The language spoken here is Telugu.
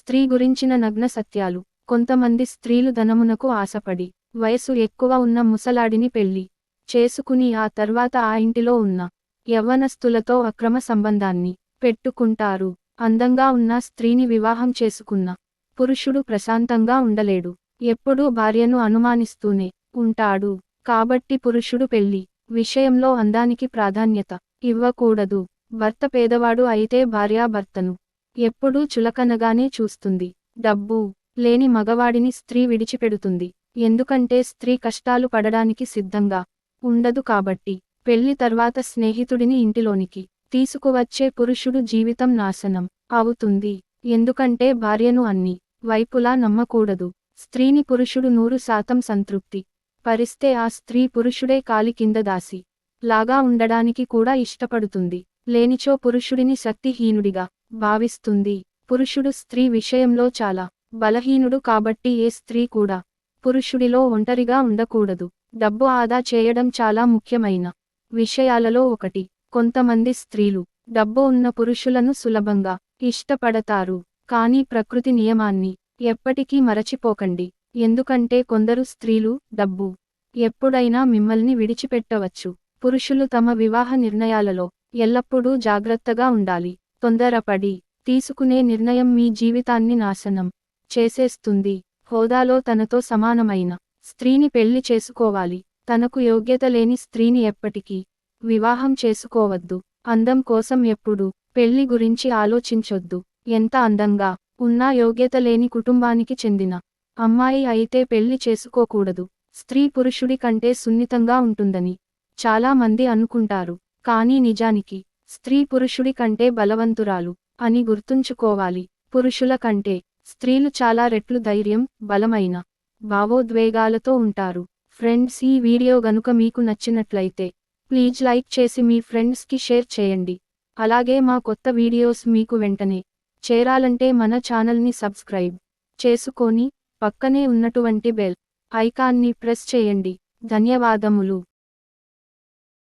స్త్రీ గురించిన నగ్న సత్యాలు. కొంతమంది స్త్రీలు ధనమునకు ఆశపడి వయసు ఎక్కువ ఉన్న ముసలాడిని పెళ్లి చేసుకుని ఆ తర్వాత ఆ ఇంటిలో ఉన్న యవ్వనస్తులతో అక్రమ సంబంధాన్ని పెట్టుకుంటారు. అందంగా ఉన్న స్త్రీని వివాహం చేసుకున్న పురుషుడు ప్రశాంతంగా ఉండలేడు. ఎప్పుడూ భార్యను అనుమానిస్తూనే ఉంటాడు. కాబట్టి పురుషుడు పెళ్లి విషయంలో అందానికి ప్రాధాన్యత ఇవ్వకూడదు. భర్త పేదవాడు అయితే భార్య భర్తను ఎప్పుడూ చులకనగానే చూస్తుంది. డబ్బు లేని మగవాడిని స్త్రీ విడిచిపెడుతుంది. ఎందుకంటే స్త్రీ కష్టాలు పడడానికి సిద్ధంగా ఉండదు కాబట్టి. పెళ్లి తర్వాత స్నేహితుడిని ఇంటిలోనికి తీసుకువచ్చే పురుషుడు జీవితం నాశనం అవుతుంది. ఎందుకంటే భార్యను అన్ని వైపులా నమ్మకూడదు. స్త్రీని పురుషుడు 100% సంతృప్తి పరిస్తే ఆ స్త్రీ పురుషుడే కాలి కింద దాసి లాగా ఉండడానికి కూడా ఇష్టపడుతుంది. లేనిచో పురుషుడిని శక్తిహీనుడిగా భావిస్తుంది. పురుషుడు స్త్రీ విషయంలో చాలా బలహీనుడు కాబట్టి ఏ స్త్రీ కూడా పురుషుడిలో ఒంటరిగా ఉండకూడదు. డబ్బు ఆదా చేయడం చాలా ముఖ్యమైన విషయాలలో ఒకటి. కొంతమంది స్త్రీలు డబ్బు ఉన్న పురుషులను సులభంగా ఇష్టపడతారు. కానీ ప్రకృతి నియమాన్ని ఎప్పటికీ మరచిపోకండి. ఎందుకంటే కొందరు స్త్రీలు డబ్బు ఎప్పుడైనా మిమ్మల్ని విడిచిపెట్టవచ్చు. పురుషులు తమ వివాహ నిర్ణయాలలో ఎల్లప్పుడూ జాగ్రత్తగా ఉండాలి. తొందరపడి తీసుకునే నిర్ణయం మీ జీవితాన్ని నాశనం చేసేస్తుంది. హోదాలో తనతో సమానమైన స్త్రీని పెళ్లి చేసుకోవాలి. తనకు యోగ్యత లేని స్త్రీని ఎప్పటికీ వివాహం చేసుకోవద్దు. అందం కోసం ఎప్పుడూ పెళ్లి గురించి ఆలోచించొద్దు. ఎంత అందంగా ఉన్నా యోగ్యత లేని కుటుంబానికి చెందిన అమ్మాయి అయితే పెళ్లి చేసుకోకూడదు. స్త్రీ పురుషుడి కంటే సున్నితంగా ఉంటుందని చాలా మంది అనుకుంటారు. కానీ నిజానికి స్త్రీ పురుషుడి కంటే బలవంతురాలు అని గుర్తుంచుకోవాలి. పురుషుల కంటే స్త్రీలు చాలా రెట్లు ధైర్యం, బలమైన భావోద్వేగాలతో ఉంటారు. ఫ్రెండ్స్, ఈ వీడియో గనుక మీకు నచ్చినట్లయితే ప్లీజ్ లైక్ చేసి మీ ఫ్రెండ్స్కి షేర్ చేయండి. అలాగే మా కొత్త వీడియోస్ మీకు వెంటనే చేరాలంటే మన ఛానల్ని సబ్స్క్రైబ్ చేసుకొని పక్కనే ఉన్నటువంటి బెల్ ఐకాన్ని ప్రెస్ చేయండి. ధన్యవాదములు.